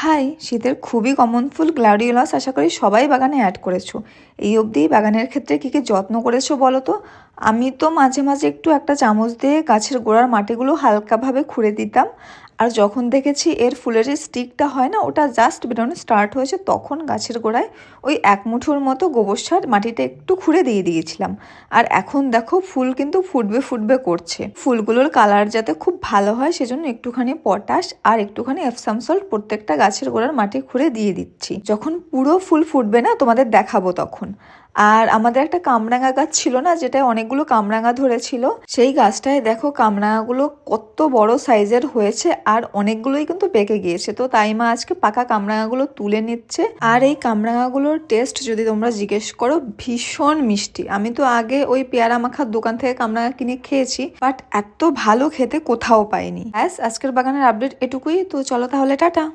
High, শীতের খুবই common ফুল gladiolus আশা করি সবাই বাগানে অ্যাড করেছো। এই অবধি বাগানের ক্ষেত্রে কী কী যত্ন করেছো বলো তো। আমি তো মাঝে মাঝে একটু একটা চামচ দিয়ে গাছের গোড়ার মাটিগুলো হালকাভাবে খুঁড়ে দিতাম। আর যখন দেখেছি এর ফুলের যে স্টিকটা হয় না, ওটা জাস্ট বেরোনো স্টার্ট হয়েছে, তখন গাছের গোড়ায় ওই এক মুঠোর মতো গোবর সার মাটিতে একটু খুঁড়ে দিয়ে দিয়েছিলাম। আর এখন দেখো ফুল কিন্তু ফুটবে ফুটবে করছে। ফুলগুলোর কালার যাতে খুব ভালো হয় সেজন্য একটুখানি পটাশ আর একটুখানি এপসাম সল্ট প্রত্যেকটা গাছের গোড়ার মাটি খুঁড়ে দিয়ে দিচ্ছি। যখন পুরো ফুল ফুটবে না তোমাদের দেখাবো তখন। আর আমাদের একটা কামরাঙা গাছ ছিল না, যেটায় অনেকগুলো কামরাঙা ধরেছিল, সেই গাছটায় দেখো কামরাঙাগুলো কত বড় সাইজের হয়েছে আর অনেকগুলোই কিন্তু পেকে গিয়েছে। তো তাই মা আজকে পাকা কামরাঙাগুলো তুলে নিচ্ছে। আর এই কামরাঙাগুলোর টেস্ট যদি তোমরা জিজ্ঞেস করো, ভীষণ মিষ্টি। আমি তো আগে ওই পেয়ারা মাখার দোকান থেকে কামরাঙা কিনে খেয়েছি, বাট এত ভালো খেতে কোথাও পাইনি। ব্যাস, আজকের বাগানের আপডেট এটুকুই। তো চলো তাহলে, টাটা।